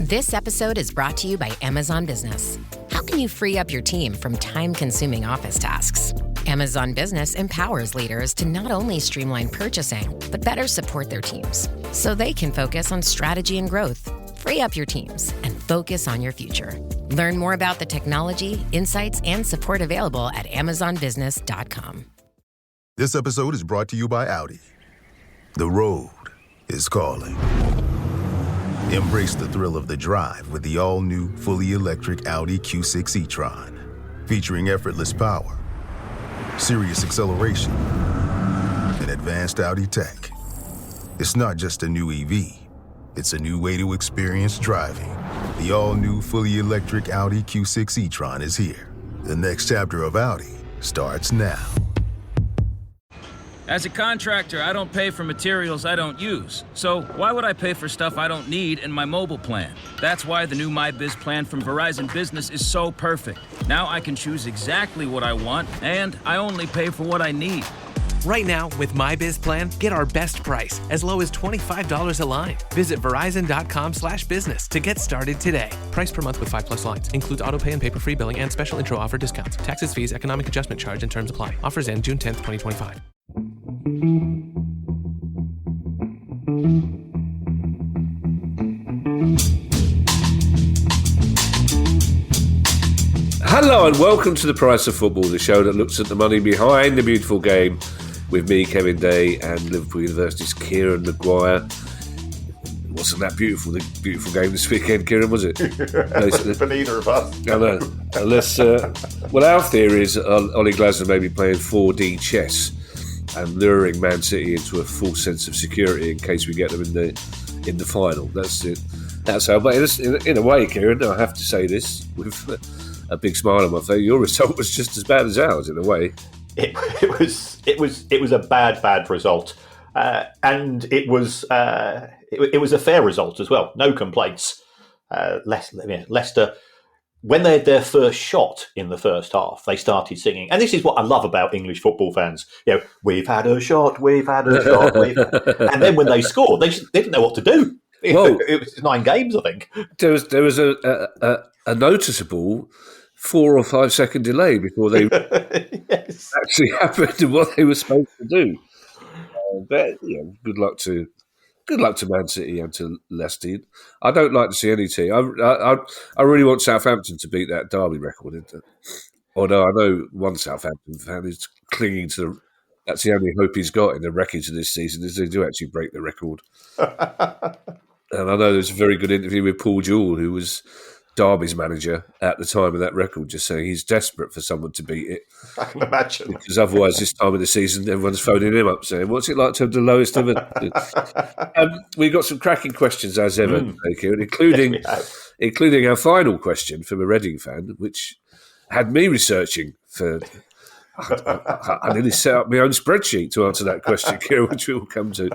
This episode is brought to you by Amazon Business. How can you free up your team from time-consuming office tasks? Amazon Business empowers leaders to not only streamline purchasing, but better support their teams so they can focus on strategy and growth. Free up your teams and focus on your future. Learn more about the technology, insights, and support available at amazonbusiness.com. This episode is brought to you by Audi. The road is calling. Embrace the thrill of the drive with the all-new, fully electric Audi Q6 e-tron. Featuring effortless power, serious acceleration, and advanced Audi tech. It's not just a new EV, it's a new way to experience driving. The all-new, fully electric Audi Q6 e-tron is here. The next chapter of Audi starts now. As a contractor, I don't pay for materials I don't use. So why would I pay for stuff I don't need in my mobile plan? That's why the new MyBiz plan from Verizon Business is so perfect. Now I can choose exactly what I want, and I only pay for what I need. Right now, with MyBiz plan, get our best price, as low as $25 a line. Visit verizon.com/business to get started today. Price per month with 5+ lines. Includes autopay and paper-free billing and special intro offer discounts. Taxes, fees, economic adjustment charge, and terms apply. Offers end June 10th, 2025. Hello and welcome to The Price of Football, the show that looks at the money behind the beautiful game with me, Kevin Day, and Liverpool University's Kieran Maguire. Wasn't that beautiful, the beautiful game this weekend, Kieran, was it? For neither of us. I know. Unless, well, our theory is Ollie Glasner may be playing 4D chess and luring Man City into a false sense of security in case we get them in the final. That's it. That's how. But in a way, Kieran, I have to say this with a big smile on my face. Your result was just as bad as ours in a way. It was a bad result, and it was a fair result as well. No complaints. Leicester, when they had their first shot in the first half, they started singing. And this is what I love about English football fans. You know, we've had a shot, we've had a shot. And then when they scored, they didn't know what to do. Well, it was 9 games, I think. There was a noticeable 4 or 5 second delay before they yes. actually happened and what they were supposed to do. But good luck to Man City and to Leicester. I don't like to see any team. I really want Southampton to beat that Derby record. Although I know one Southampton fan is clinging to that's the only hope he's got in the wreckage of this season is they do actually break the record. And I know there was a very good interview with Paul Jewell, who was Derby's manager at the time of that record, just saying he's desperate for someone to beat it. I can imagine. Because otherwise, this time of the season, everyone's phoning him up saying, what's it like to have the lowest of it? We've got some cracking questions, as ever, including our final question from a Reading fan, which had me researching for... I nearly set up my own spreadsheet to answer that question, Kieran, which we will come to.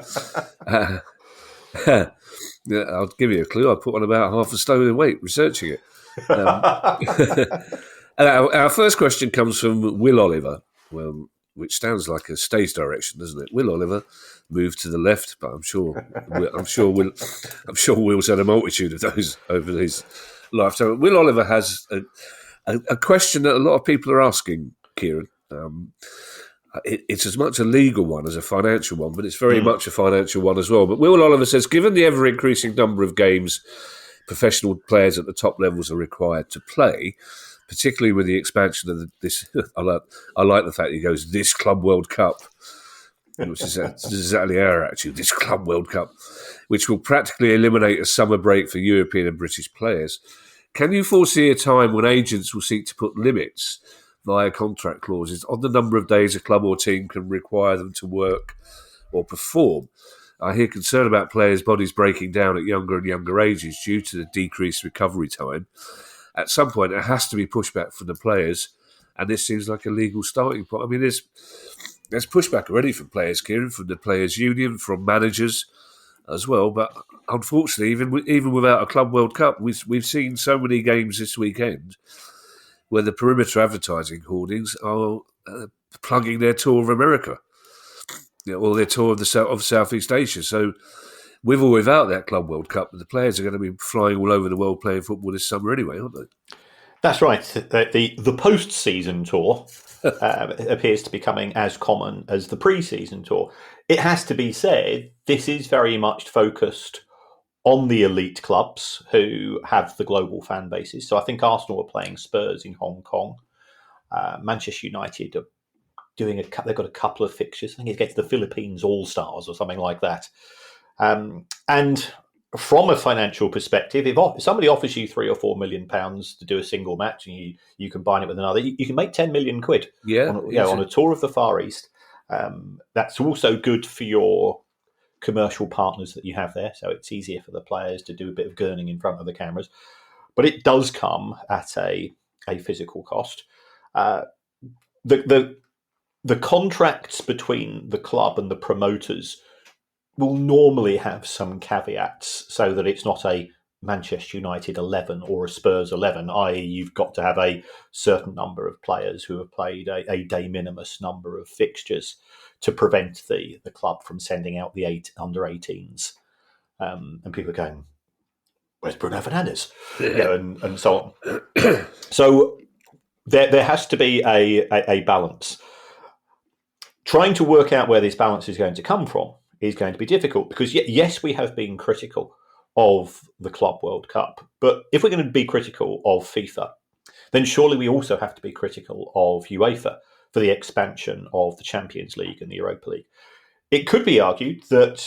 I'll give you a clue. I put on about half a stone in weight researching it. And our first question comes from Will Oliver, which sounds like a stage direction, doesn't it? Will Oliver moved to the left, but I'm sure Will's had a multitude of those over his lifetime. Will Oliver has a question that a lot of people are asking, Kieran. It's as much a legal one as a financial one, but it's very much a financial one as well. But Will Oliver says, given the ever-increasing number of games professional players at the top levels are required to play, particularly with the expansion of this, I like the fact he goes, this Club World Cup, which is exactly our attitude, this Club World Cup, which will practically eliminate a summer break for European and British players. Can you foresee a time when agents will seek to put limits via contract clauses on the number of days a club or team can require them to work or perform? I hear concern about players' bodies breaking down at younger and younger ages due to the decreased recovery time. At some point, there has to be pushback from the players, and this seems like a legal starting point. I mean, there's pushback already from players, Kieran, from the players' union, from managers as well. But unfortunately, even without a Club World Cup, we've seen so many games this weekend where the perimeter advertising hoardings are plugging their tour of America, or their tour of Southeast Asia. So with or without that Club World Cup, the players are going to be flying all over the world playing football this summer anyway, aren't they? That's right. The post-season tour appears to be becoming as common as the pre-season tour. It has to be said, this is very much focused on the elite clubs who have the global fan bases. So I think Arsenal are playing Spurs in Hong Kong. Manchester United are they've got a couple of fixtures. I think it gets the Philippines All-Stars or something like that. And from a financial perspective, if somebody offers you £3 or £4 million to do a single match and you combine it with another, you can make 10 million quid on a tour of the Far East. That's also good for your commercial partners that you have there, so it's easier for the players to do a bit of gurning in front of the cameras. But it does come at a physical cost. The contracts between the club and the promoters will normally have some caveats so that it's not a Manchester United 11 or a Spurs 11, i.e. you've got to have a certain number of players who have played a de minimis number of fixtures to prevent the club from sending out the under-18s. And people are going, where's Bruno Fernandes? Yeah. And so on. So there has to be a balance. Trying to work out where this balance is going to come from is going to be difficult because, yes, we have been critical of the Club World Cup. But if we're going to be critical of FIFA, then surely we also have to be critical of UEFA for the expansion of the Champions League and the Europa League. It could be argued that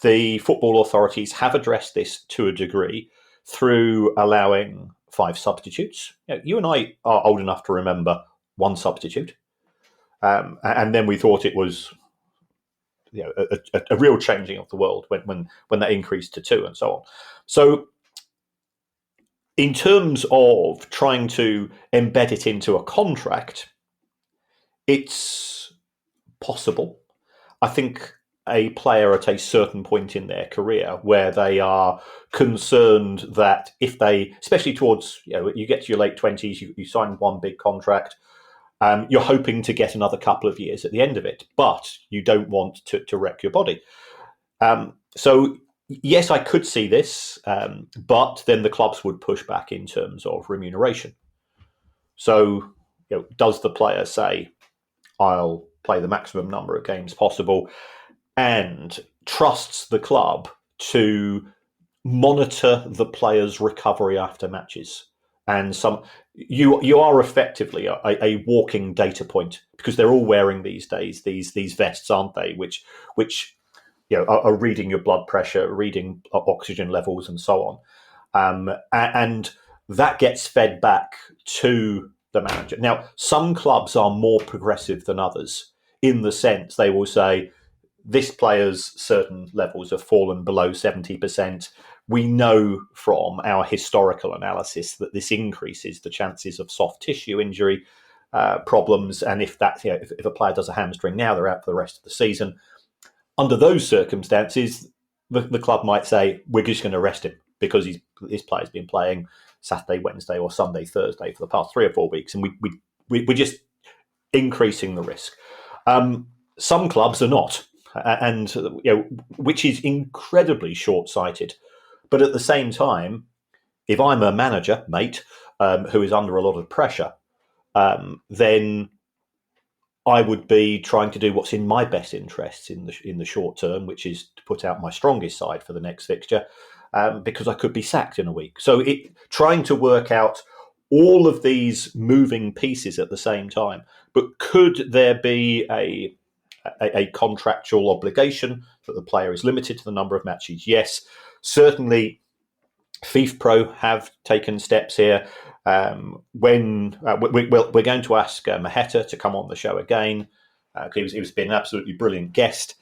the football authorities have addressed this to a degree through allowing 5 substitutes. You and I are old enough to remember 1 substitute. And then we thought it was a real changing of the world when that increased to 2 and so on. So in terms of trying to embed it into a contract, it's possible. I think a player at a certain point in their career where they are concerned that if they, especially towards, you get to your late 20s, you sign one big contract, you're hoping to get another couple of years at the end of it, but you don't want to wreck your body. So yes, I could see this, but then the clubs would push back in terms of remuneration. So does the player say, I'll play the maximum number of games possible, and trusts the club to monitor the player's recovery after matches? And you are effectively a walking data point because they're all wearing these days these vests, aren't they? Which are reading your blood pressure, reading oxygen levels, and so on. And that gets fed back to the manager. Now, some clubs are more progressive than others in the sense they will say this player's certain levels have fallen below 70%. We know from our historical analysis that this increases the chances of soft tissue injury problems. And if a player does a hamstring now, they're out for the rest of the season. Under those circumstances, the club might say, we're just going to rest him because this player's been playing Saturday, Wednesday, or Sunday, Thursday for the past 3 or 4 weeks, and we're just increasing the risk. Some clubs are not, and which is incredibly short-sighted. But at the same time, if I'm a manager, mate, who is under a lot of pressure, then I would be trying to do what's in my best interests in the short term, which is to put out my strongest side for the next fixture, because I could be sacked in a week. So trying to work out all of these moving pieces at the same time. But could there be a contractual obligation that the player is limited to the number of matches? Yes, certainly. FIFPro have taken steps here. When we're going to ask Maheta to come on the show again, he's been an absolutely brilliant guest,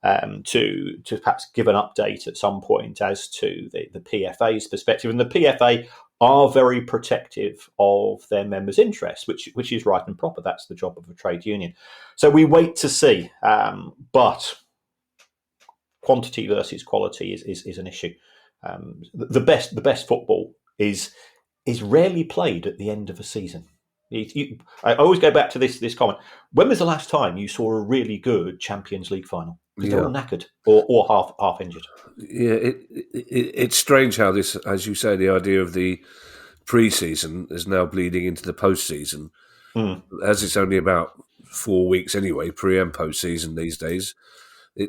to perhaps give an update at some point as to the PFA's perspective. And the PFA are very protective of their members' interests, which is right and proper. That's the job of a trade union. So we wait to see. But quantity versus quality is an issue. The best football is rarely played at the end of a season. I always go back to this comment. When was the last time you saw a really good Champions League final? Because they're all knackered or half injured. Yeah, it's strange how this, as you say, the idea of the pre-season is now bleeding into the post-season. As it's only about 4 weeks anyway, pre and post-season these days.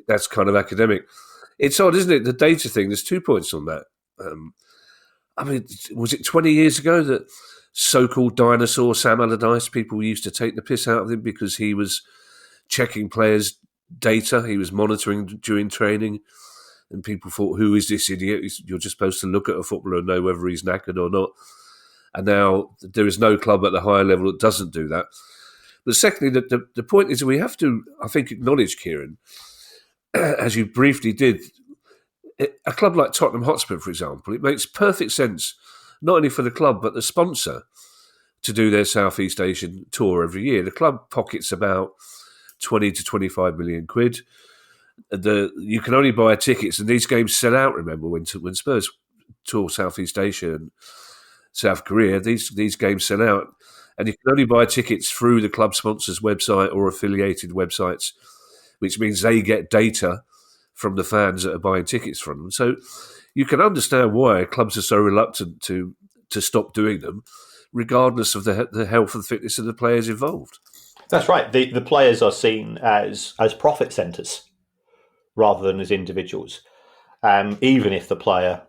That's kind of academic. It's odd, isn't it? The data thing, there's 2 points on that. I mean, was it 20 years ago that so-called dinosaur Sam Allardyce, people used to take the piss out of him because he was checking players' data, he was monitoring during training, and people thought, who is this idiot? You're just supposed to look at a footballer and know whether he's knackered or not. And now there is no club at the higher level that doesn't do that. But secondly, the point is we have to, I think, acknowledge, Kieran, as you briefly did, a club like Tottenham Hotspur, for example, it makes perfect sense, not only for the club, but the sponsor to do their Southeast Asian tour every year. The club pockets about 20 to 25 million quid. You can only buy tickets, and these games sell out, remember, when Spurs tour Southeast Asia and South Korea, these games sell out. And you can only buy tickets through the club sponsor's website or affiliated websites, which means they get data from the fans that are buying tickets from them. So you can understand why clubs are so reluctant to stop doing them, regardless of the health and fitness of the players involved. That's right. The players are seen as profit centres rather than as individuals, even if the player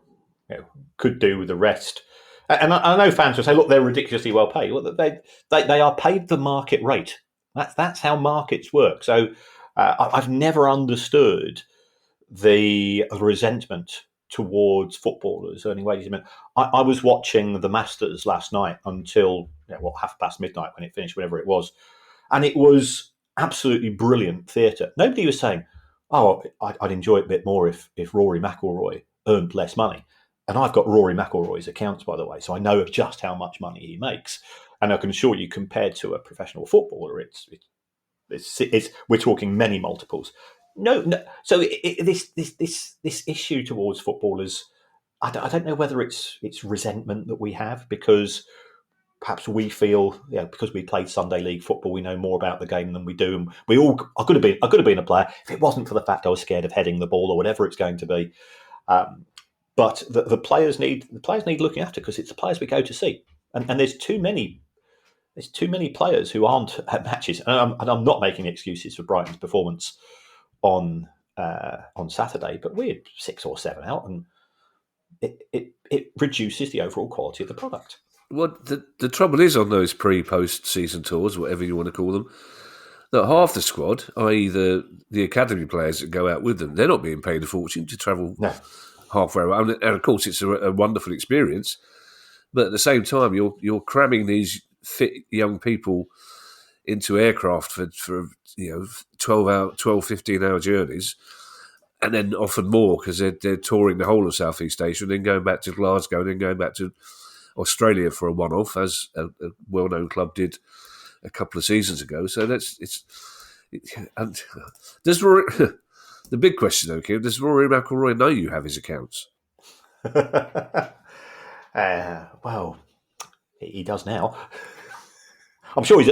could do with the rest. And I know fans will say, look, they're ridiculously well paid. Well, they are paid the market rate. That's how markets work. So I've never understood the resentment towards footballers earning wages. I mean, I was watching the Masters last night until midnight when it finished, whenever it was. And it was absolutely brilliant theatre. Nobody was saying, oh, I'd enjoy it a bit more if Rory McIlroy earned less money. And I've got Rory McIlroy's accounts, by the way, so I know just how much money he makes. And I can assure you, compared to a professional footballer, it's we're talking many multiples. No. So this issue towards footballers, I don't know whether it's resentment that we have because perhaps we feel, because we played Sunday League football, we know more about the game than we do. And I could have been a player if it wasn't for the fact I was scared of heading the ball or whatever it's going to be. But the players need looking after because it's the players we go to see, and there's too many players who aren't at matches. And I'm not making excuses for Brighton's performance on Saturday, but we're 6 or 7 out, and it reduces the overall quality of the product. Well, the trouble is on those pre-post season tours, whatever you want to call them, that half the squad, i.e. the academy players that go out with them, they're not being paid a fortune to travel. No. Halfway around, and of course it's a wonderful experience. But at the same time, you're cramming these fit young people into aircraft for 12, 15-hour journeys, and then often more because they're touring the whole of Southeast Asia, and then going back to Glasgow, and then going back to Australia for a one-off, as a well-known club did a couple of seasons ago. So and there's the big question, though, Kieran, does Rory McIlroy know you have his accounts? Well, he does now. I'm sure he's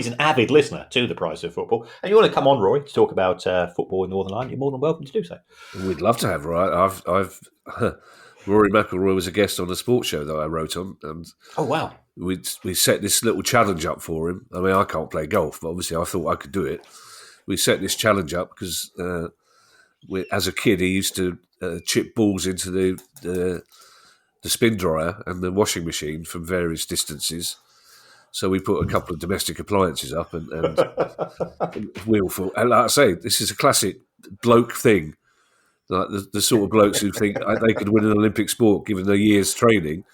an avid listener to the Price of Football. And you want to come on, Rory, to talk about football in Northern Ireland, you're more than welcome to do so. We'd love to have Rory. I've Rory McIlroy was a guest on a sports show that I wrote on, and oh wow, we set this little challenge up for him. I mean, I can't play golf, but obviously I thought I could do it. We set this challenge up because as a kid he used to chip balls into the spin dryer and the washing machine from various distances. So we put a couple of domestic appliances up and wheelful. And like I say, this is a classic bloke thing. Like the sort of blokes who think they could win an Olympic sport given their year's training.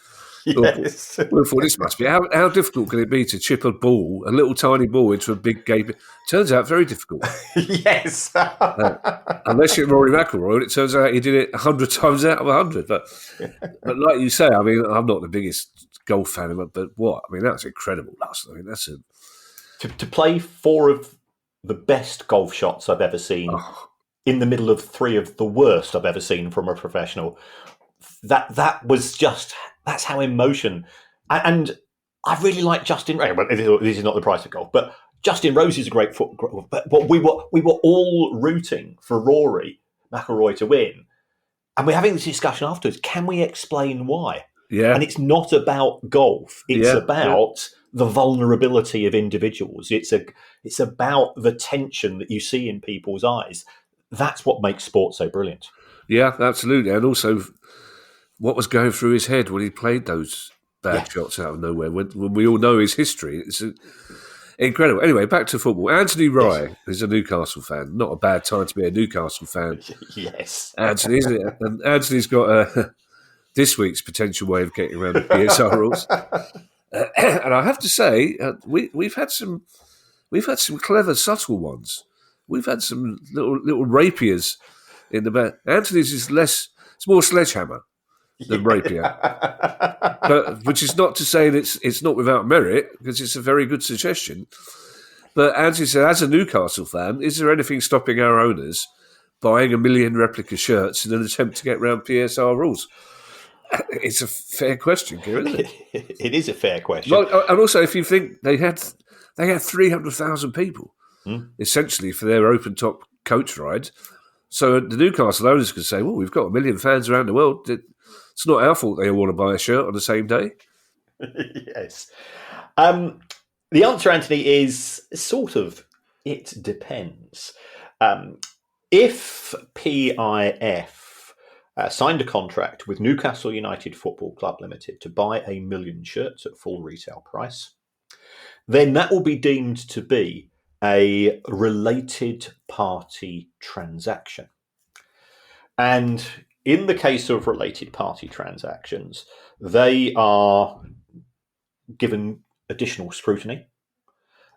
Yes. We thought this must be. How difficult can it be to chip a little tiny ball into a big game? Turns out very difficult. Yes. Unless you're Rory McIlroy, and it turns out he did it 100 times out of 100. But like you say, I mean, I'm not the biggest golf fan, but what? I mean, that's incredible. I mean, that's to play 4 of the best golf shots I've ever seen in the middle of 3 of the worst I've ever seen from a professional. That was just, that's how emotion, and I really like Justin Rose. Well, this is not the price of golf, but Justin Rose is a great foot. But we were all rooting for Rory McIlroy to win, and we're having this discussion afterwards. Can we explain why? Yeah. And it's not about golf. It's about the vulnerability of individuals. It's about the tension that you see in people's eyes. That's what makes sport so brilliant. Yeah, absolutely. And also what was going through his head when he played those bad shots out of nowhere, when we all know his history. It's incredible. Anyway, back to football. Anthony Rye is a Newcastle fan. Not a bad time to be a Newcastle fan. Yes. Anthony, isn't it? And Anthony's got this week's potential way of getting around the PSR rules. And I have to say, we've had some clever, subtle ones. We've had some little rapiers in the back. Anthony's is it's more sledgehammer than rapier. But, which is not to say that it's not without merit, because it's a very good suggestion. But Anthony said, as a Newcastle fan, is there anything stopping our owners buying 1 million replica shirts in an attempt to get around PSR rules? It's a fair question, Kieran, isn't it? It is a fair question. Well, and also, if you think they had 300,000 people, essentially, for their open-top coach ride. So the Newcastle owners could say, well, we've got 1 million fans around the world. It's not our fault they all want to buy a shirt on the same day. Yes. The answer, Anthony, is sort of, it depends. If PIF signed a contract with Newcastle United Football Club Limited to buy 1 million shirts at full retail price, then that will be deemed to be a related party transaction. And in the case of related party transactions, they are given additional scrutiny.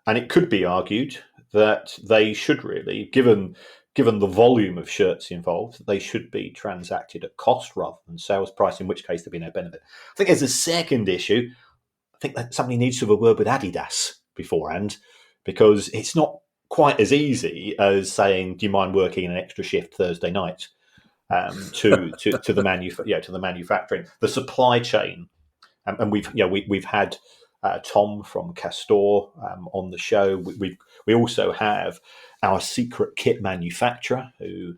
And it could be argued that they should really, given the volume of shirts involved, they should be transacted at cost rather than sales price, in which case there'd be no benefit. I think there's a second issue. I think that somebody needs to have a word with Adidas beforehand, because it's not quite as easy as saying, do you mind working an extra shift Thursday night to the manufacturing, the supply chain. And we've had Tom from Castor on the show. We also have our secret kit manufacturer who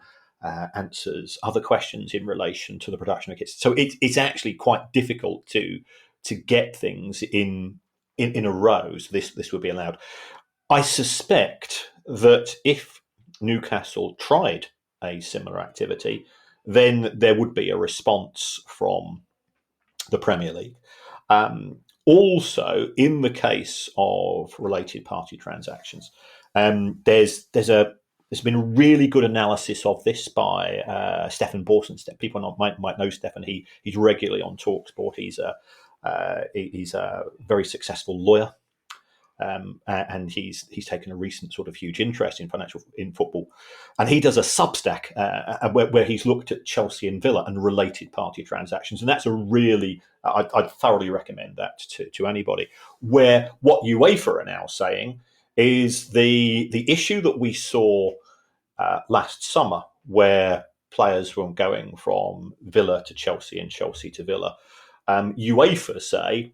answers other questions in relation to the production of kits. So it's actually quite difficult to get things in a row. So this would be allowed. I suspect that if Newcastle tried a similar activity, then there would be a response from the Premier League. Also, in the case of related party transactions, there's been a really good analysis of this by Stefan Borson. People might know Stefan. He's regularly on TalkSport. He's a very successful lawyer. And he's taken a recent sort of huge interest in football, and he does a Substack where he's looked at Chelsea and Villa and related party transactions, and that's I'd thoroughly recommend that to anybody. Where what UEFA are now saying is the issue that we saw last summer, where players were going from Villa to Chelsea and Chelsea to Villa. UEFA say,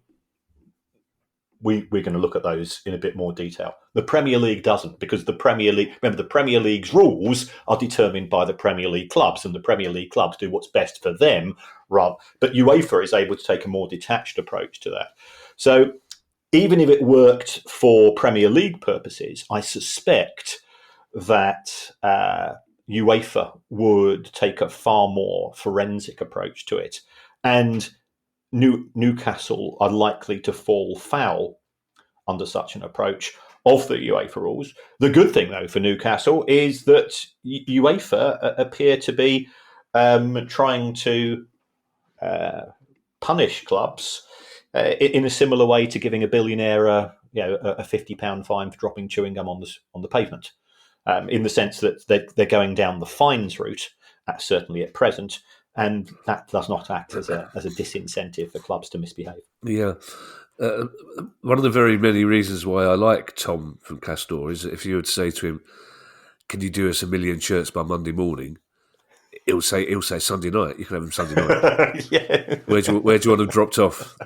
we're going to look at those in a bit more detail. The Premier League doesn't, because the Premier League's rules are determined by the Premier League clubs, and the Premier League clubs do what's best for them. But UEFA is able to take a more detached approach to that. So even if it worked for Premier League purposes, I suspect that UEFA would take a far more forensic approach to it. And Newcastle are likely to fall foul under such an approach of the UEFA rules. The good thing, though, for Newcastle is that UEFA appear to be trying to punish clubs in a similar way to giving a billionaire a £50 fine for dropping chewing gum on the pavement, in the sense that they're going down the fines route, certainly at present. And that does not act as a disincentive for clubs to misbehave. Yeah. One of the very many reasons why I like Tom from Castor is that if you would say to him, can you do us 1 million shirts by Monday morning? He'll say Sunday night. You can have them Sunday night. Yeah. Where do you want them dropped off?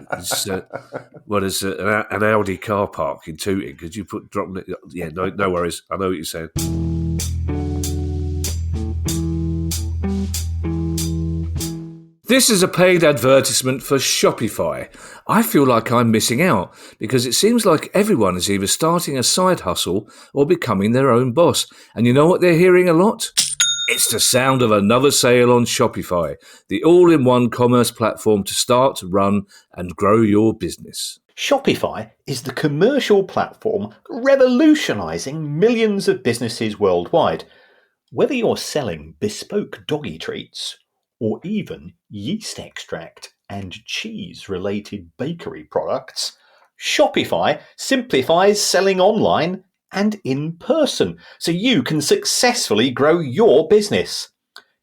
There's an Audi car park in Tooting. Could you drop them? Yeah, no worries. I know what you're saying. This is a paid advertisement for Shopify. I feel like I'm missing out because it seems like everyone is either starting a side hustle or becoming their own boss. And you know what they're hearing a lot? It's the sound of another sale on Shopify, the all-in-one commerce platform to start, run, and grow your business. Shopify is the commercial platform revolutionizing millions of businesses worldwide. Whether you're selling bespoke doggy treats or even yeast extract and cheese-related bakery products, Shopify simplifies selling online and in person so you can successfully grow your business.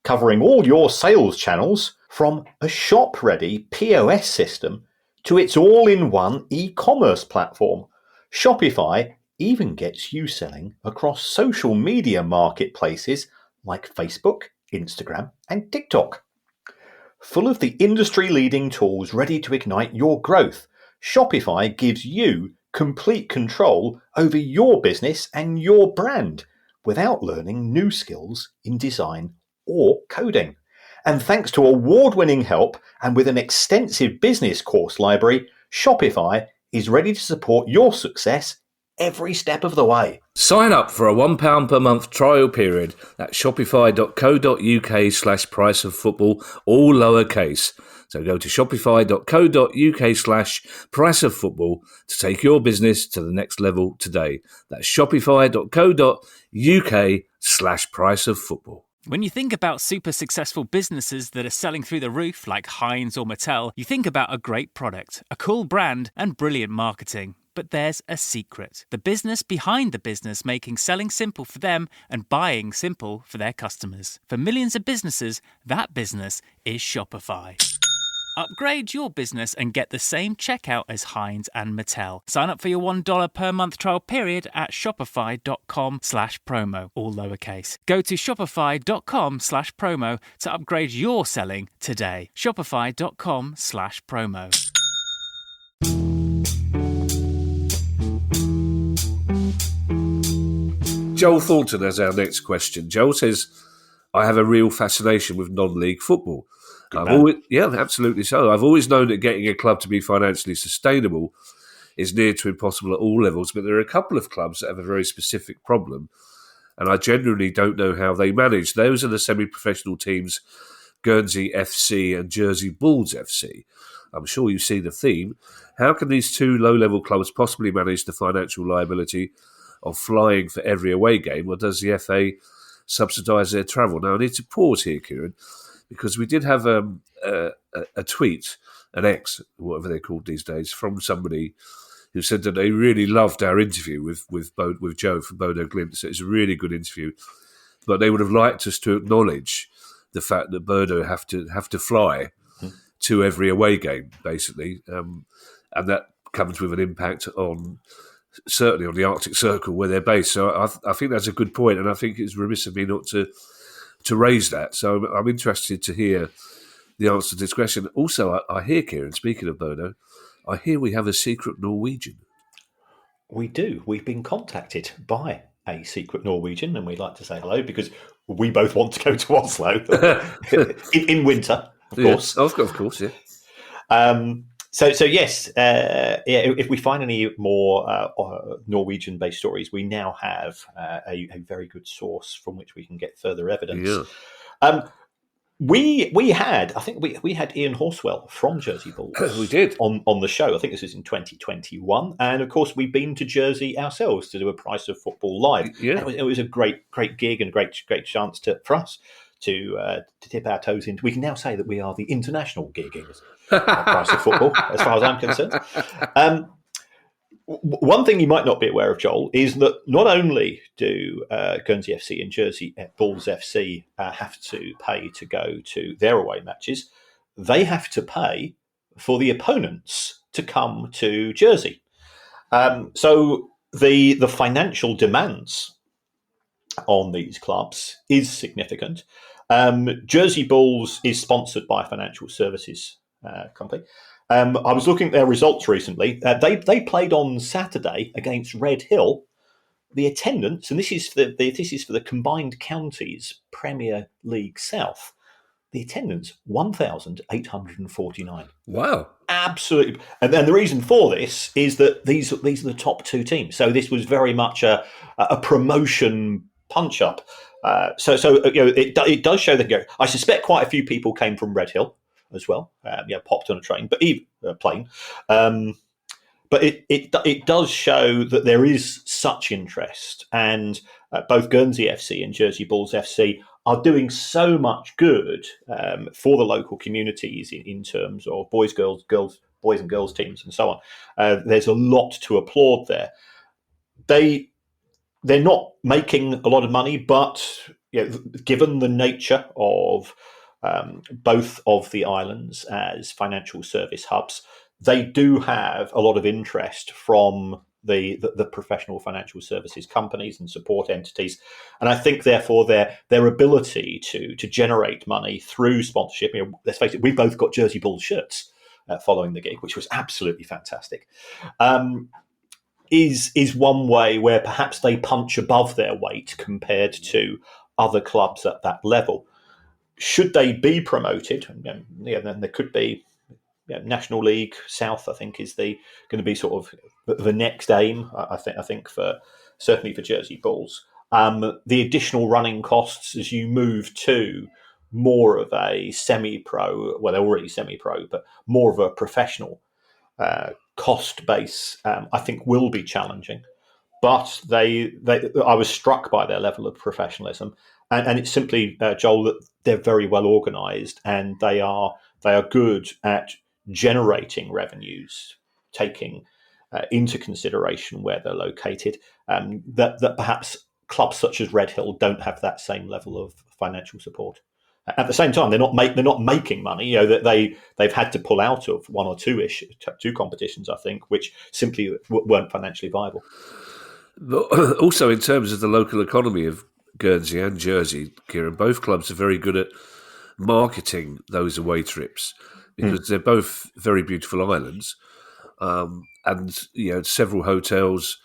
Covering all your sales channels from a shop-ready POS system to its all-in-one e-commerce platform, Shopify even gets you selling across social media marketplaces like Facebook, Instagram, and TikTok. Full of the industry-leading tools ready to ignite your growth, Shopify gives you complete control over your business and your brand without learning new skills in design or coding. And thanks to award-winning help and with an extensive business course library, Shopify is ready to support your success every step of the way. Sign up for a £1 per month trial period at shopify.co.uk/priceoffootball, all lowercase. So go to shopify.co.uk/priceoffootball to take your business to the next level today. That's shopify.co.uk/priceoffootball. When you think about super successful businesses that are selling through the roof like Heinz or Mattel, you think about a great product, a cool brand, and brilliant marketing. But there's a secret. The business behind the business making selling simple for them and buying simple for their customers. For millions of businesses, that business is Shopify. Upgrade your business and get the same checkout as Heinz and Mattel. Sign up for your $1 per month trial period at shopify.com/promo, all lowercase. Go to shopify.com/promo to upgrade your selling today. Shopify.com/promo. Joel Thornton has our next question. Joel says, I have a real fascination with non-league football. Absolutely so. I've always known that getting a club to be financially sustainable is near to impossible at all levels, but there are a couple of clubs that have a very specific problem, and I genuinely don't know how they manage. Those are the semi-professional teams, Guernsey FC and Jersey Bulls FC. I'm sure you see the theme. How can these two low-level clubs possibly manage the financial liability of flying for every away game, or does the FA subsidise their travel? Now, I need to pause here, Kieran, because we did have a tweet, an X, whatever they're called these days, from somebody who said that they really loved our interview with Joe from Bodo Glimt. So it's a really good interview, but they would have liked us to acknowledge the fact that Bodo have to fly to every away game, basically, and that comes with an impact on certainly on the Arctic Circle where they're based. So I think that's a good point, and I think it's remiss of me not to raise that. So I'm interested to hear the answer to this question. Also, I hear, Kieran, speaking of Bodo, I hear we have a secret Norwegian. We do. We've been contacted by a secret Norwegian, and we'd like to say hello because we both want to go to Oslo in winter, of course. Of course, yeah. So yes, if we find any more Norwegian-based stories, we now have a very good source from which we can get further evidence. Yeah. We had Ian Horswell from Jersey Bulls. We did on the show. I think this was in 2021, and of course we've been to Jersey ourselves to do a Price of Football live. Yeah, it was a great gig and a great chance for us to dip our toes into. We can now say that we are the international giggers at Price of Football, as far as I'm concerned. One thing you might not be aware of, Joel, is that not only do Guernsey FC and Jersey Bulls FC have to pay to go to their away matches, they have to pay for the opponents to come to Jersey. So the financial demands on these clubs is significant. Jersey Bulls is sponsored by a financial services company. I was looking at their results recently. They played on Saturday against Red Hill. The attendance, and this is for the combined counties Premier League South. The attendance 1,849. Wow. Absolutely, and then the reason for this is that these are the top two teams. So this was very much a promotion punch up. It does show that. I suspect quite a few people came from Red Hill as well. Popped on a train, but even plane. But it does show that there is such interest, and both Guernsey FC and Jersey Bulls FC are doing so much good for the local communities in terms of boys and girls teams and so on. There's a lot to applaud there. They're not making a lot of money, but given the nature of both of the islands as financial service hubs, they do have a lot of interest from the professional financial services companies and support entities, and I think therefore their ability to generate money through sponsorship. Let's face it, we both got Jersey Bulls shirts following the gig, which was absolutely fantastic. Is one way where perhaps they punch above their weight compared to other clubs at that level. Should they be promoted, then there could be. National League South, I think, is going to be sort of the next aim. I think for certainly for Jersey Bulls. The additional running costs as you move to more of a semi-pro. Well, they're already semi-pro, but more of a professional cost base. I think will be challenging. But I was struck by their level of professionalism, and it's simply Joel, that they're very well organised and they are good at generating revenues, taking into consideration where they're located. That perhaps clubs such as Red Hill don't have that same level of financial support. At the same time, they're not making money. That they've had to pull out of one or two competitions, I think, which simply weren't financially viable. But also, in terms of the local economy of Guernsey and Jersey, Kieran, both clubs are very good at marketing those away trips because they're both very beautiful islands, and several hotels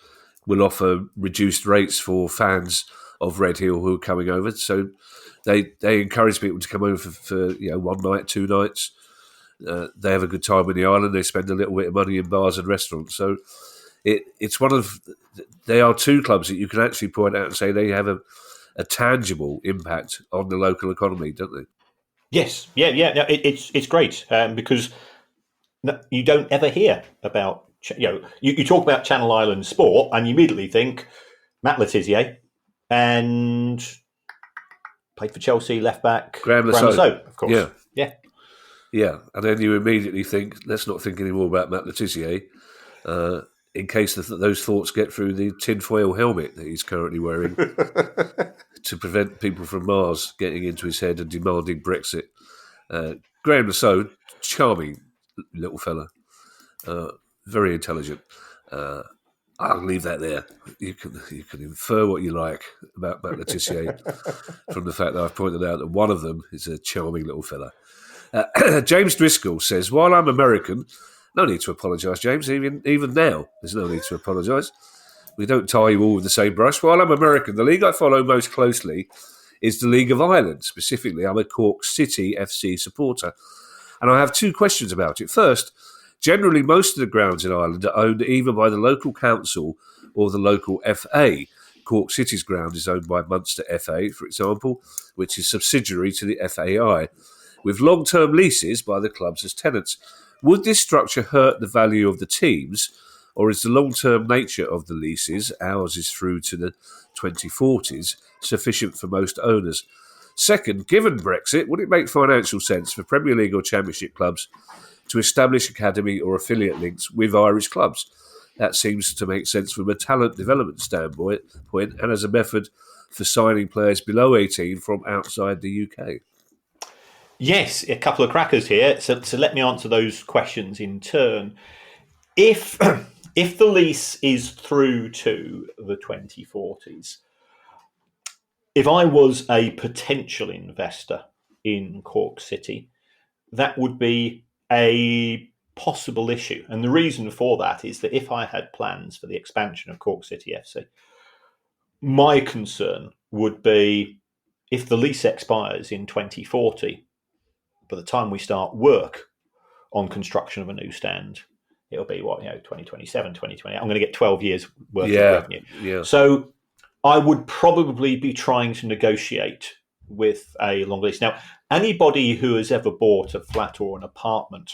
will offer reduced rates for fans of Red Hill who are coming over. So they encourage people to come over for 1 night, 2 nights. They have a good time on the island. They spend a little bit of money in bars and restaurants. So they are two clubs that you can actually point out and say they have a tangible impact on the local economy, don't they? Yes, yeah. It's great because you don't ever hear about. You talk about Channel Island sport, and you immediately think Matt Letizia and played for Chelsea, left back Graham Lassalle, of course. Yeah. And then you immediately think, let's not think anymore about Matt Letizia, in case those thoughts get through the tinfoil helmet that he's currently wearing to prevent people from Mars getting into his head and demanding Brexit. Graham Lassalle, charming little fella, very intelligent. I'll leave that there. You can infer what you like about Matt Letizia from the fact that I've pointed out that one of them is a charming little fella. James Driscoll says, while I'm American, no need to apologise, James. Even now, there's no need to apologise. We don't tie you all with the same brush. While I'm American, the league I follow most closely is the League of Ireland. Specifically, I'm a Cork City FC supporter. And I have 2 questions about it. First, generally most of the grounds in Ireland are owned either by the local council or the local FA. Cork City's ground is owned by Munster FA, for example, which is subsidiary to the FAI, with long-term leases by the clubs as tenants. Would this structure hurt the value of the teams, or is the long-term nature of the leases, ours is through to the 2040s, sufficient for most owners? Second, given Brexit, would it make financial sense for Premier League or Championship clubs to establish academy or affiliate links with Irish clubs? That seems to make sense from a talent development standpoint and as a method for signing players below 18 from outside the UK. Yes, a couple of crackers here. So let me answer those questions in turn. If the lease is through to the 2040s, if I was a potential investor in Cork City, that would be a possible issue. And the reason for that is that if I had plans for the expansion of Cork City FC, my concern would be if the lease expires in 2040, by the time we start work on construction of a new stand, it'll be 2027, 2028. I'm going to get 12 years worth of revenue. Yeah. So I would probably be trying to negotiate with a long lease. Now, anybody who has ever bought a flat or an apartment,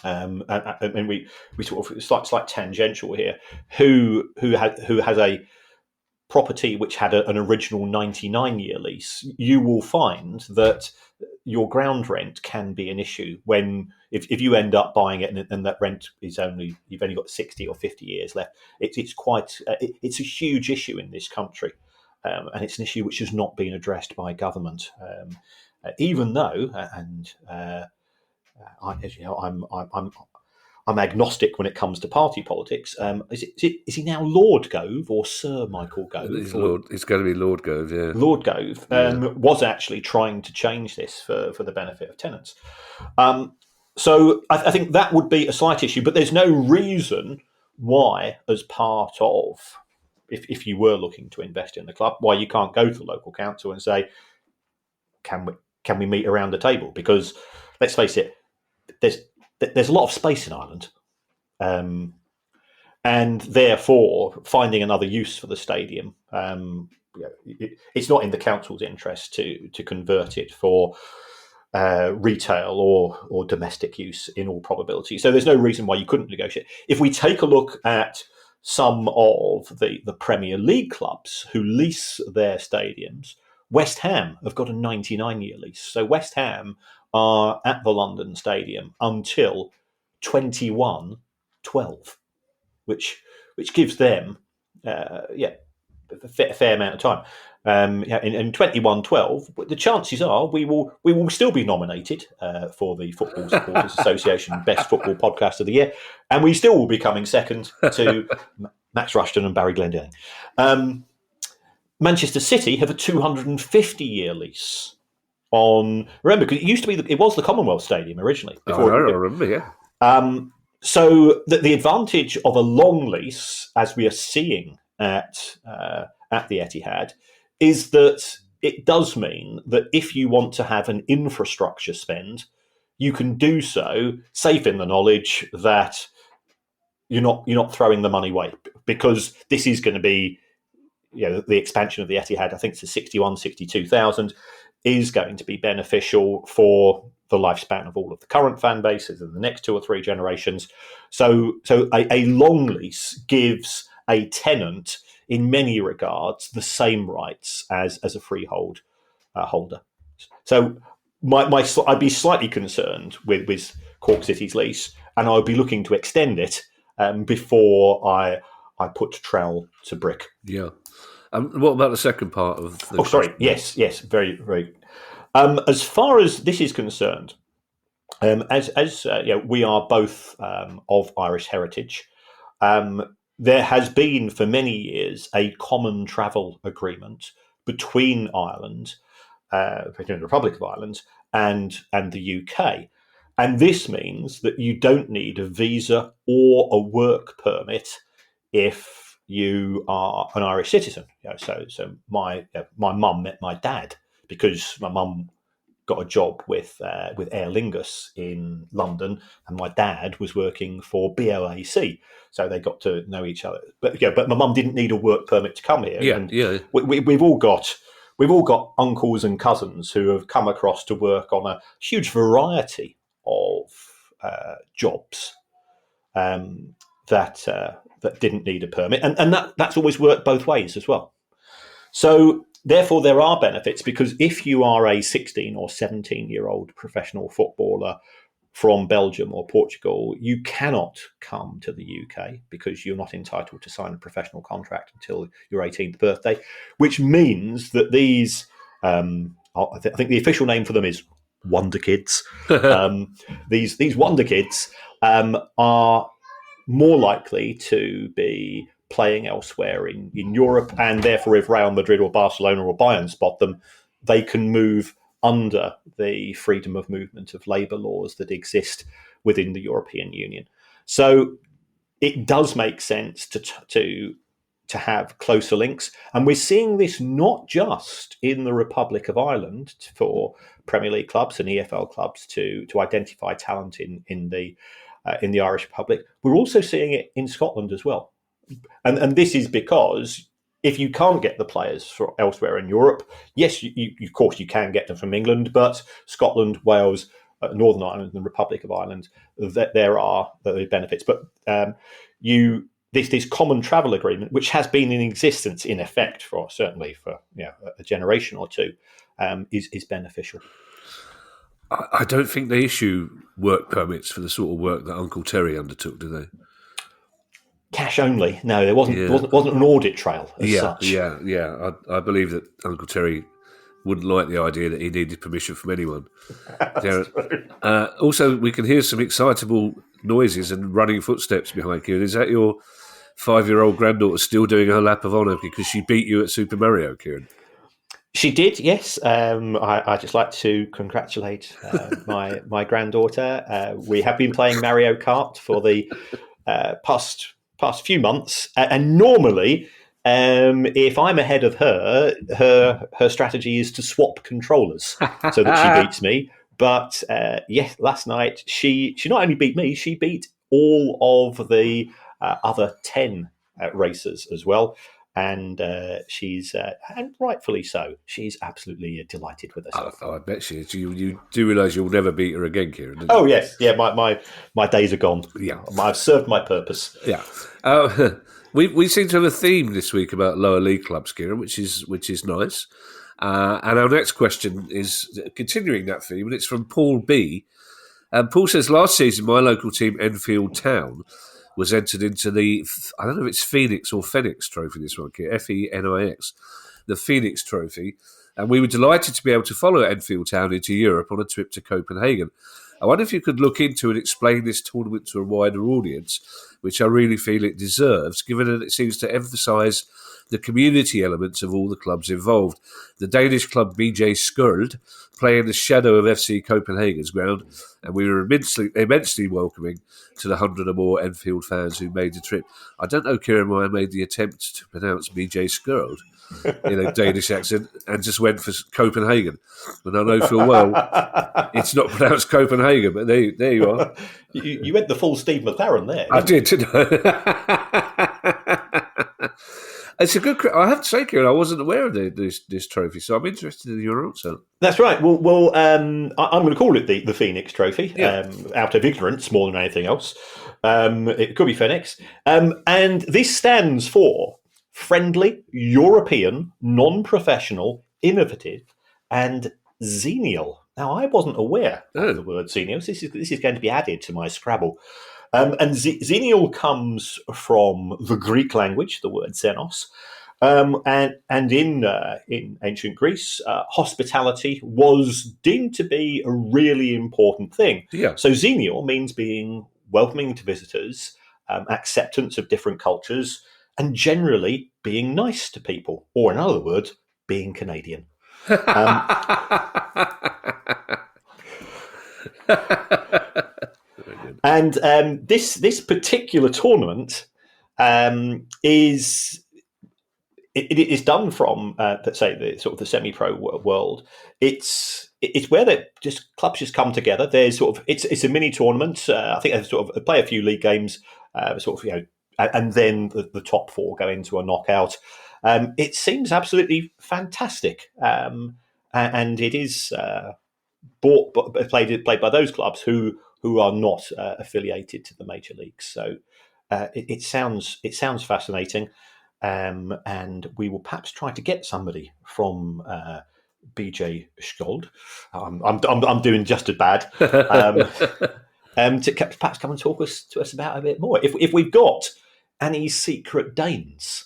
and we sort of slight tangential here, who has a property which had an original 99-year lease, you will find that your ground rent can be an issue when if you end up buying it and that rent is you've only got 60 or 50 years left. It's a huge issue in this country, and it's an issue which has not been addressed by government, even though I'm agnostic when it comes to party politics. Is he now Lord Gove or Sir Michael Gove? It's going to be Lord Gove, yeah. Lord Gove was actually trying to change this for the benefit of tenants. So I think that would be a slight issue, but there's no reason why, as part of, if you were looking to invest in the club, why you can't go to the local council and say, can we meet around the table? Because let's face it, there's a lot of space in Ireland, and therefore finding another use for the stadium, it's not in the council's interest to convert it for retail or domestic use in all probability. So there's no reason why you couldn't negotiate. If we take a look at some of the Premier League clubs who lease their stadiums, West Ham have got a 99-year lease. So West Ham are at the London Stadium until 2112, which gives them a fair amount of time. In 2112, the chances are we will still be nominated for the Football Supporters Association Best Football Podcast of the Year, and we still will be coming second to Max Rushton and Barry Glendinning. Manchester City have a 250-year lease on. Remember, because it was the Commonwealth Stadium originally. I remember, yeah. So the advantage of a long lease, as we are seeing at the Etihad, is that it does mean that if you want to have an infrastructure spend, you can do so safe in the knowledge that you're not throwing the money away, because this is going to be, the expansion of the Etihad, I think it's 62,000, is going to be beneficial for the lifespan of all of the current fan bases and the next 2 or 3 generations. So a long lease gives a tenant, in many regards, the same rights as a freehold holder. So I'd be slightly concerned with Cork City's lease, and I would be looking to extend it before I put trowel to brick. Yeah. What about the second part of the... Oh, sorry. Yes, very, very... as far as this is concerned, we are both of Irish heritage, there has been for many years a common travel agreement between Ireland, the Republic of Ireland, and the UK. And this means that you don't need a visa or a work permit if you are an Irish citizen. So my mum met my dad because my mum got a job with Aer Lingus in London, and my dad was working for BOAC, so they got to know each other. But my mum didn't need a work permit to come here. Yeah. We've all got uncles and cousins who have come across to work on a huge variety of jobs that didn't need a permit, and that's always worked both ways as well. So therefore, there are benefits, because if you are a 16 or 17-year-old professional footballer from Belgium or Portugal, you cannot come to the UK because you're not entitled to sign a professional contract until your 18th birthday, which means that these, I think the official name for them is Wonder Kids. These Wonder Kids are more likely to be playing elsewhere in Europe, and therefore if Real Madrid or Barcelona or Bayern spot them, they can move under the freedom of movement of labour laws that exist within the European Union. So it does make sense to have closer links. And we're seeing this not just in the Republic of Ireland for Premier League clubs and EFL clubs to identify talent in the Irish Republic. We're also seeing it in Scotland as well. And this is because if you can't get the players from elsewhere in Europe, yes, you of course you can get them from England, but Scotland, Wales, Northern Ireland, and the Republic of Ireland, there are the benefits. But this common travel agreement, which has been in existence in effect for a generation or two, is beneficial. I don't think they issue work permits for the sort of work that Uncle Terry undertook, do they? Cash only. No, there wasn't an audit trail as such. Yeah. I believe that Uncle Terry wouldn't like the idea that he needed permission from anyone. Also, we can hear some excitable noises and running footsteps behind Kieran. Is that your 5-year-old granddaughter still doing her lap of honour because she beat you at Super Mario, Kieran? She did, yes. I just like to congratulate my granddaughter. We have been playing Mario Kart for the past few months, and normally, if I'm ahead of her strategy is to swap controllers so that she beats me. But yes, last night she not only beat me, she beat all of the other 10 racers as well. And she's, and rightfully so, she's absolutely delighted with herself. I bet she is. You do realise you'll never beat her again, Kieran, don't you? Oh, yes. Yeah, my days are gone. Yeah. I've served my purpose. Yeah. We seem to have a theme this week about lower league clubs, Kieran, which is nice. And our next question is continuing that theme, and it's from Paul B. And Paul says, last season, my local team, Enfield Town, was entered into the, I don't know if it's Fenix or Fenix Trophy this one, Fenix, the Fenix Trophy. And we were delighted to be able to follow Enfield Town into Europe on a trip to Copenhagen. I wonder if you could look into and explain this tournament to a wider audience, which I really feel it deserves, given that it seems to emphasise the community elements of all the clubs involved. The Danish club BJ Skjold play in the shadow of FC Copenhagen's ground, and we were immensely welcoming to the 100 or more Enfield fans who made the trip. I don't know, Kieran, why I made the attempt to pronounce BJ Skjold in a Danish accent and just went for Copenhagen. And I know full well it's not pronounced Copenhagen, but there you are. You went the full Steve McLaren there. I did, didn't I? It's a good. I have to say, Kieran, I wasn't aware of this trophy, so I'm interested in your answer. That's right. Well, I'm going to call it the Fenix Trophy, out of ignorance more than anything else. It could be Fenix, and this stands for friendly, European, non-professional, innovative, and xenial. Now, I wasn't aware of the word xenial. So this is going to be added to my Scrabble. And xenial comes from the Greek language, the word xenos. And in ancient Greece, hospitality was deemed to be a really important thing. Yeah. So xenial means being welcoming to visitors, acceptance of different cultures, and generally being nice to people, or in other words, being Canadian. And this particular tournament is done from let's say the sort of the semi-pro world. It's where clubs just come together. There's sort of it's a mini tournament. I think they sort of play a few league games, and then the top four go into a knockout. It seems absolutely fantastic, and it is played by those clubs who are not affiliated to the major leagues. So it sounds fascinating, and we will perhaps try to get somebody from BJ Skjold. I'm doing just as bad. To perhaps come and talk to us about a bit more. If we've got any secret Danes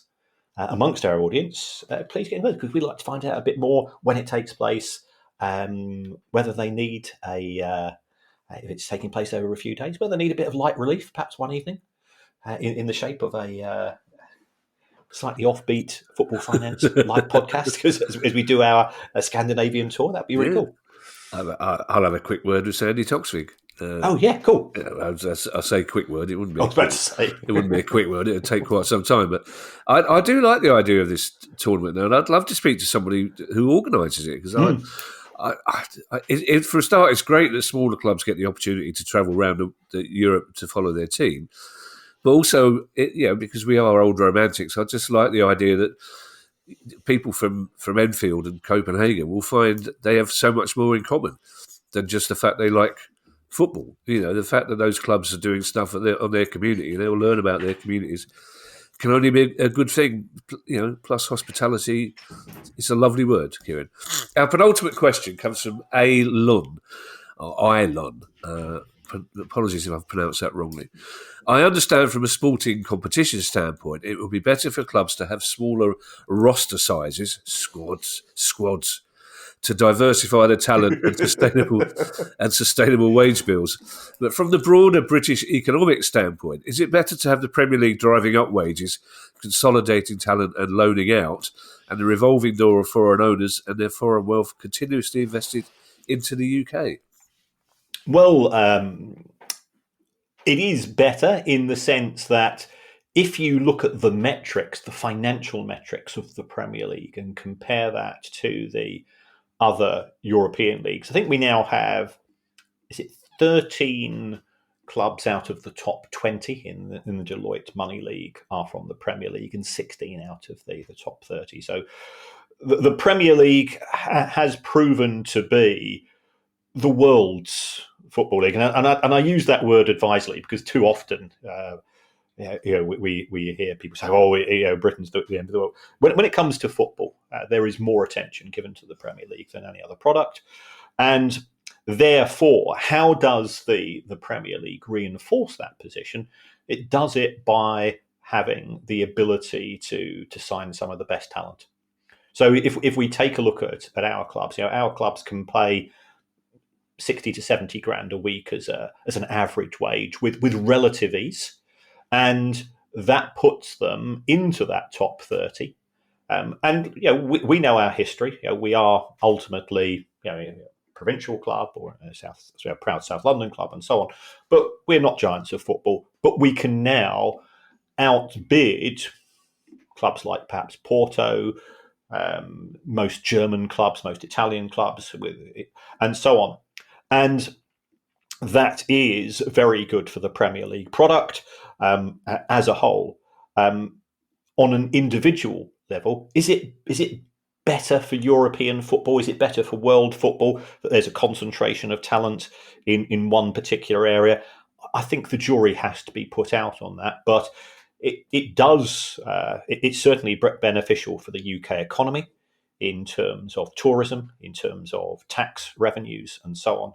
amongst our audience, please get in touch, because we'd like to find out a bit more when it takes place, whether they need if it's taking place over a few days, whether they need a bit of light relief, perhaps one evening, in the shape of a slightly offbeat football finance live podcast, because as we do our Scandinavian tour, that'd be really cool. I'll have a quick word with Sandy Toksvig. Cool. I say quick word. It wouldn't be. I was about to say it wouldn't be a quick word. It would take quite some time. But I do like the idea of this tournament now, and I'd love to speak to somebody who organises it, because for a start, it's great that smaller clubs get the opportunity to travel around Europe to follow their team. But also, because we are old romantics, I just like the idea that people from Enfield and Copenhagen will find they have so much more in common than just the fact they like football. The fact that those clubs are doing stuff on their community, and they'll learn about their communities, can only be a good thing. Plus hospitality. It's a lovely word, Kieran. Our penultimate question comes from Ailun. Apologies if I've pronounced that wrongly. I understand from a sporting competition standpoint, it would be better for clubs to have smaller roster sizes, squads, to diversify their talent and sustainable wage bills. But from the broader British economic standpoint, is it better to have the Premier League driving up wages, consolidating talent and loaning out, and the revolving door of foreign owners and their foreign wealth continuously invested into the UK? Well, it is better in the sense that if you look at the metrics, the financial metrics of the Premier League, and compare that to the other European leagues, I think we now have, 13 clubs out of the top 20 in the Deloitte Money League are from the Premier League, and 16 out of the top 30. So the Premier League has proven to be the world's football league, and I use that word advisedly, because too often we hear people say, Britain's the end of the world. When it comes to football, there is more attention given to the Premier League than any other product, and therefore, how does the Premier League reinforce that position? It does it by having the ability to sign some of the best talent. So if we take a look at our clubs, our clubs can pay 60 to 70 grand a week as an average wage with relative ease, and that puts them into that top 30. We know our history. We are ultimately a provincial club or a proud South London club and so on, but we're not giants of football. But we can now outbid clubs like perhaps Porto, most German clubs, most Italian clubs, and so on. And that is very good for the Premier League product as a whole. On an individual level, is it better for European football? Is it better for world football that there's a concentration of talent in one particular area? I think the jury has to be put out on that, but it's certainly beneficial for the UK economy in terms of tourism, in terms of tax revenues, and so on.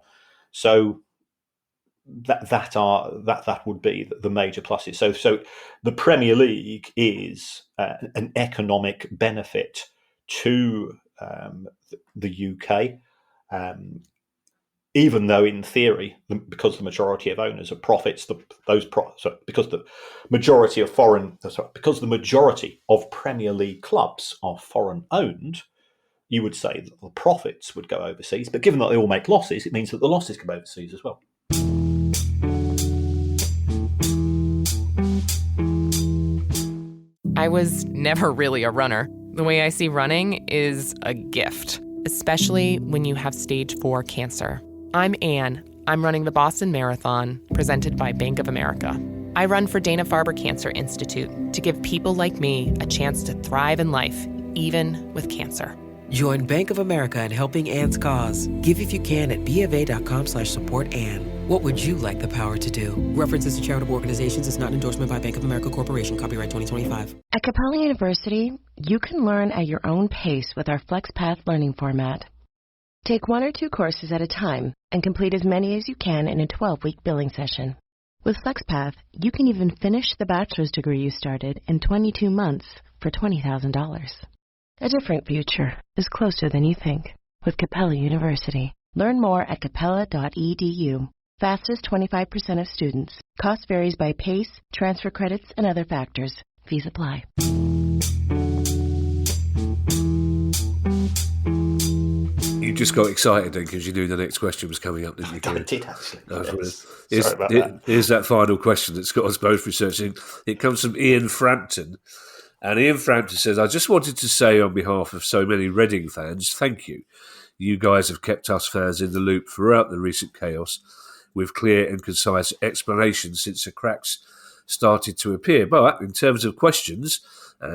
So that would be the major pluses. So the Premier League is an economic benefit to the UK, even though in theory, because the majority of owners are profits, because the majority of Premier League clubs are foreign owned, you would say that the profits would go overseas. But given that they all make losses, it means that the losses go overseas as well. I was never really a runner. The way I see running is a gift, especially when you have stage 4 cancer. I'm Anne. I'm running the Boston Marathon, presented by Bank of America. I run for Dana-Farber Cancer Institute to give people like me a chance to thrive in life, even with cancer. Join Bank of America in helping Anne's cause. Give if you can at BofA.com/supportAnne. What would you like the power to do? References to charitable organizations is not an endorsement by Bank of America Corporation. Copyright 2025. At Capella University, you can learn at your own pace with our FlexPath learning format. Take 1 or 2 courses at a time and complete as many as you can in a 12-week billing session. With FlexPath, you can even finish the bachelor's degree you started in 22 months for $20,000. A different future is closer than you think with Capella University. Learn more at capella.edu. Fastest 25% of students. Cost varies by pace, transfer credits, and other factors. Fees apply. You just got excited then because you knew the next question was coming up, didn't you? I did actually. Yes. Here's, Sorry about that. here's that final question that's got us both researching. It comes from Ian Frampton. And Ian Frampton says, I just wanted to say on behalf of so many Reading fans, thank you. You guys have kept us fans in the loop throughout the recent chaos with clear and concise explanations since the cracks started to appear. But in terms of questions,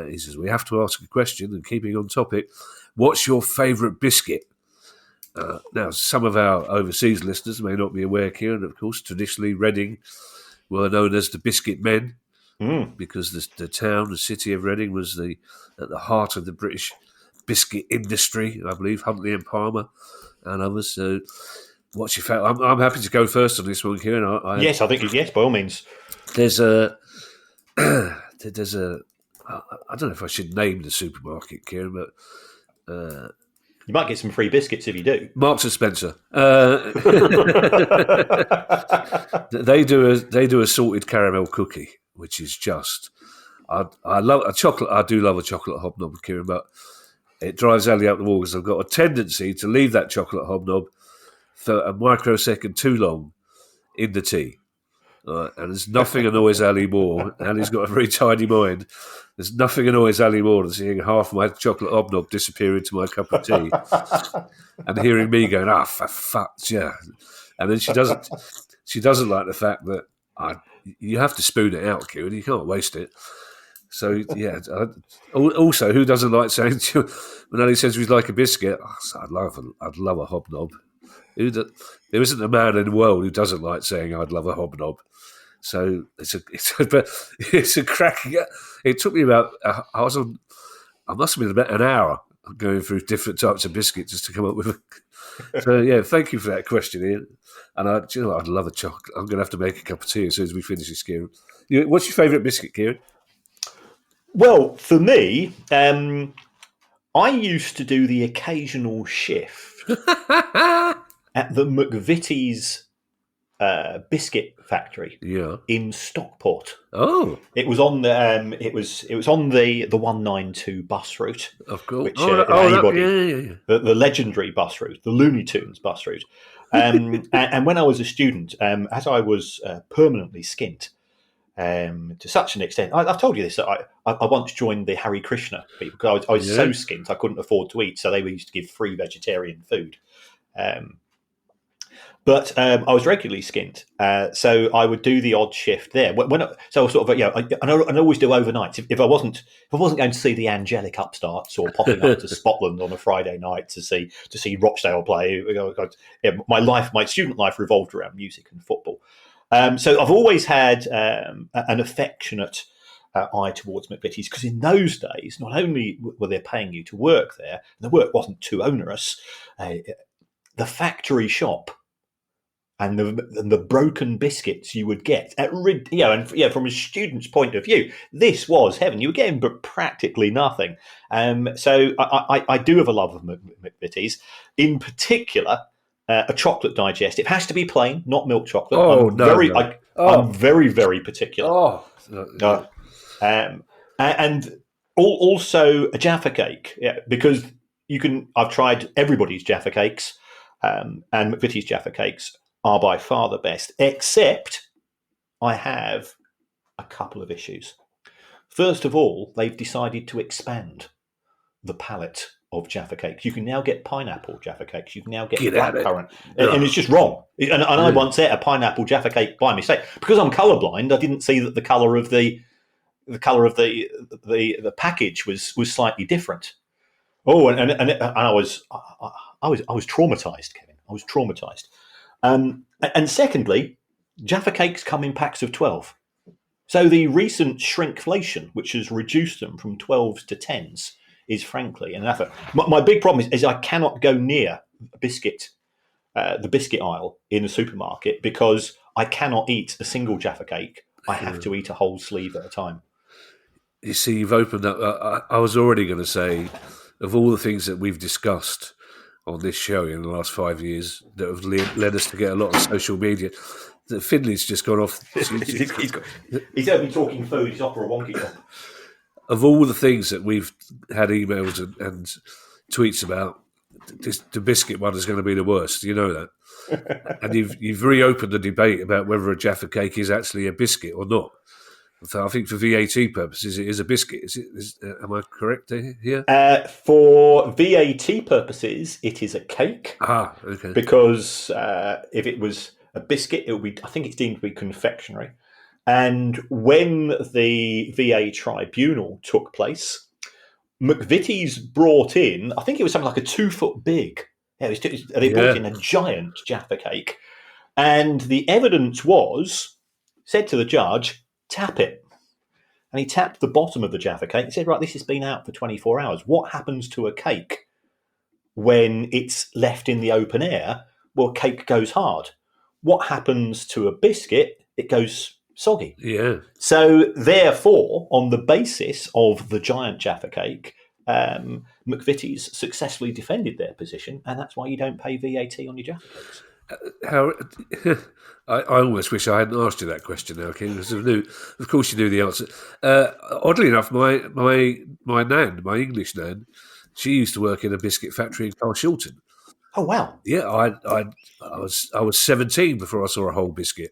he says, we have to ask a question, and keeping on topic, what's your favourite biscuit? Now, some of our overseas listeners may not be aware, Kieran, of course, traditionally Reading were known as the Biscuit Men because the town, the city of Reading was at the heart of the British biscuit industry, I believe, Huntley and Palmer and others. So what's your favourite? I'm happy to go first on this one, Kieran. Yes, I think yes, by all means. There's a I don't know if I should name the supermarket, Kieran, but you might get some free biscuits if you do. Marks and Spencer. They do a salted caramel cookie, which is just I love a chocolate. I do love a chocolate hobnob, Kieran, but it drives Ali up the wall because I've got a tendency to leave that chocolate hobnob for a microsecond too long in the tea. And there's nothing annoys Ali more. Ali's got a very tiny mind. There's nothing annoys Ali more than seeing half my chocolate hobnob disappear into my cup of tea and hearing me going, for fuck's yeah. And then she doesn't like the fact that you have to spoon it out, Kieran. You can't waste it. So, yeah. Also, who doesn't like saying to you, when Ali says we'd like a biscuit, I'd love a hobnob. There isn't a man in the world who doesn't like saying I'd love a hobnob. So it's a cracking. It took me about I must have been about an hour going through different types of biscuits just to come up with. So yeah, thank you for that question, Ian. And I'd love a chocolate. I'm going to have to make a cup of tea as soon as we finish this, Kieran. What's your favourite biscuit, Kieran? Well, for me, I used to do the occasional shift at the McVitie's biscuit factory in Stockport. Oh, it was on the it was on the 192 bus route, of course. Which the legendary bus route, the Looney Tunes bus route. And when I was a student, as I was permanently skint to such an extent, I've told you this. I once joined the Hare Krishna people because I was so skint I couldn't afford to eat, so they used to give free vegetarian food. But I was regularly skint, so I would do the odd shift there. So sort of, I always do overnights. If I wasn't going to see the angelic upstarts or popping up to Scotland on a Friday night to see Rochdale play, my student life revolved around music and football. So I've always had an affectionate eye towards McVitie's because in those days, not only were they paying you to work there, and the work wasn't too onerous, the factory shop. And the broken biscuits you would get, from a student's point of view, this was heaven. You were getting practically nothing. So I do have a love of McVitie's. In particular, a chocolate digest. It has to be plain, not milk chocolate. I'm very, very particular. And also a Jaffa cake, because I've tried everybody's Jaffa cakes, and McVitie's Jaffa cakes are by far the best, except I have a couple of issues. First of all, they've decided to expand the palette of Jaffa cakes. You can now get pineapple Jaffa cakes. You can now get blackcurrant. And it's just wrong. And I once ate a pineapple Jaffa cake by mistake. Because I'm colourblind, I didn't see that the colour of the package was slightly different. Oh, and I was traumatised, Kevin. I was traumatised. And secondly, Jaffa cakes come in packs of 12. So the recent shrinkflation, which has reduced them from 12s to 10s, is frankly an effort. My big problem is I cannot go near the biscuit aisle in a supermarket because I cannot eat a single Jaffa cake. I have to eat a whole sleeve at a time. You see, you've opened up. I was already going to say, of all the things that we've discussed on this show in the last 5 years that have led us to get a lot of social media, that Finley's just gone off. He's only talking food. He's off for a wonky job. of all the things that we've had emails and tweets about, the biscuit one is going to be the worst. You know that. And you've reopened the debate about whether a Jaffa cake is actually a biscuit or not. So I think for VAT purposes, it is a biscuit. Am I correct here? For VAT purposes, it is a cake. Okay. Because if it was a biscuit, it would be. I think it's deemed to be confectionery. And when the VA tribunal took place, McVitie's brought in, I think it was something like a 2 foot big. They brought in a giant Jaffa cake, and the evidence said to the judge, tap it. And he tapped the bottom of the Jaffa cake and said, right, this has been out for 24 hours. What happens to a cake when it's left in the open air? Well, cake goes hard. What happens to a biscuit? It goes soggy. Yeah. So therefore, on the basis of the giant Jaffa cake, McVitie's successfully defended their position, and that's why you don't pay VAT on your Jaffa cakes. I almost wish I hadn't asked you that question now, King, because of course you knew the answer. Oddly enough, my nan, my English nan, she used to work in a biscuit factory in Carshalton. Oh wow! Yeah, I was 17 before I saw a whole biscuit.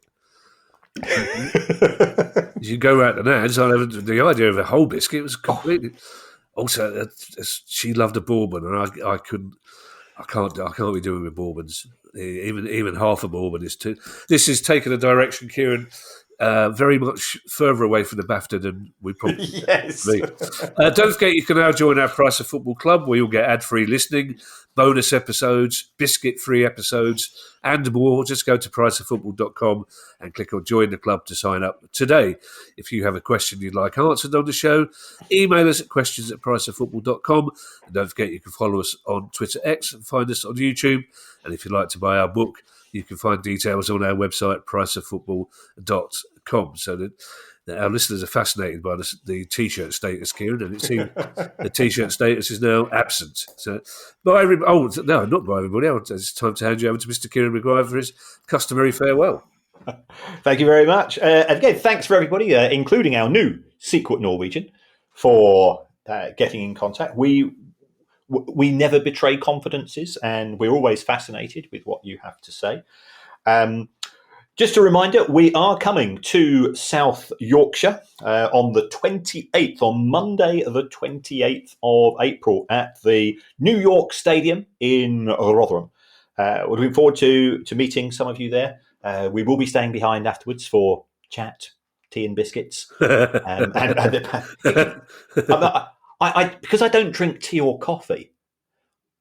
You go out to Nan's, the idea of a whole biscuit was completely. Also, she loved a bourbon, and I couldn't. I can't be doing with bourbons. Even half a bourbon is too. This is taking a direction, Kieran, very much further away from the BAFTA than we probably be. Don't forget, you can now join our Price of Football Club, where you'll get ad-free listening, bonus episodes, biscuit-free episodes, and more. Just go to priceoffootball.com and click on Join the Club to sign up today. If you have a question you'd like answered on the show, email us at questions@priceoffootball.com. And don't forget, you can follow us on Twitter X and find us on YouTube. And if you'd like to buy our book, you can find details on our website, priceoffootball.com. So that our listeners are fascinated by the T-shirt status, Kieran, and it seems the T-shirt status is now absent. So, not by everybody. It's time to hand you over to Mr. Kieran Maguire for his customary farewell. Thank you very much. And again, thanks for everybody, including our new secret Norwegian, for getting in contact. We never betray confidences, and we're always fascinated with what you have to say. Just a reminder, we are coming to South Yorkshire on the 28th, on Monday, the 28th of April, at the New York Stadium in Rotherham. We're looking forward to meeting some of you there. We will be staying behind afterwards for chat, tea and biscuits. Because I don't drink tea or coffee,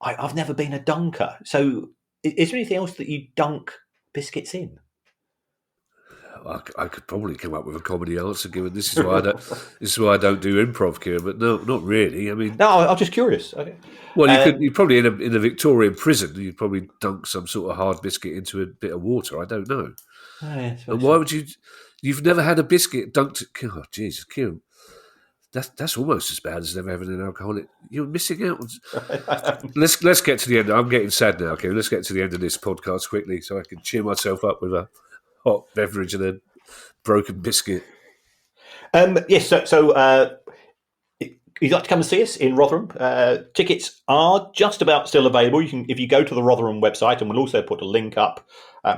I've never been a dunker. So is there anything else that you dunk biscuits in? I could probably come up with a comedy answer, given this is why I don't do improv, Kieran. But no, not really. I mean, no, I'm just curious. Well, you probably in a Victorian prison, you'd probably dunk some sort of hard biscuit into a bit of water. I don't know. And why would you? You've never had a biscuit dunked? Oh, Jesus, Kieran. That's almost as bad as never having an alcoholic. You're missing out. Let's get to the end. I'm getting sad now, Kieran. Let's get to the end of this podcast quickly, so I can cheer myself up with a hot beverage and a broken biscuit. Yes, so if you'd like to come and see us in Rotherham, tickets are just about still available. You can, if you go to the Rotherham website, and we'll also put a link up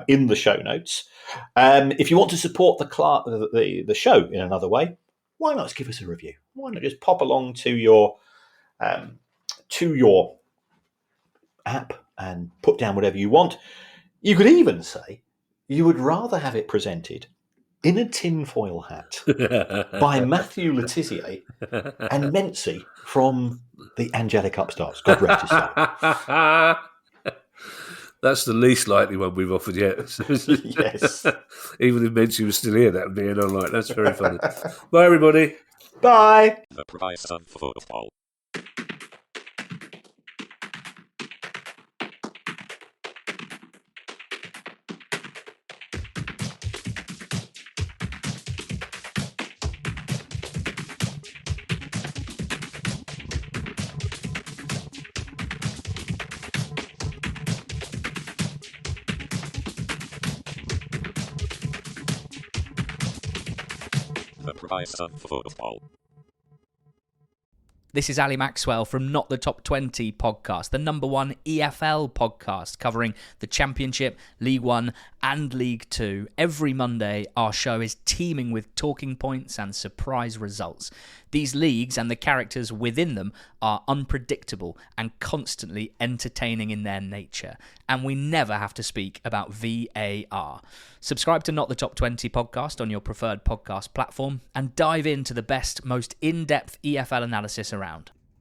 in the show notes. If you want to support the show in another way, why not just give us a review? Why not just pop along to your app and put down whatever you want? You could even say you would rather have it presented in a tinfoil hat by Matthew Letizia and Mency from the Angelic Upstarts. God rest his soul. That's the least likely one we've offered yet. Yes. Even if Mency was still here, that would be an unlike. That's very funny. Bye, everybody. Bye. The price of football. The price of football. This is Ali Maxwell from Not the Top 20 podcast, the number one EFL podcast covering the Championship, League One and League Two. Every Monday, our show is teeming with talking points and surprise results. These leagues and the characters within them are unpredictable and constantly entertaining in their nature. And we never have to speak about VAR. Subscribe to Not the Top 20 podcast on your preferred podcast platform and dive into the best, most in-depth EFL analysis around.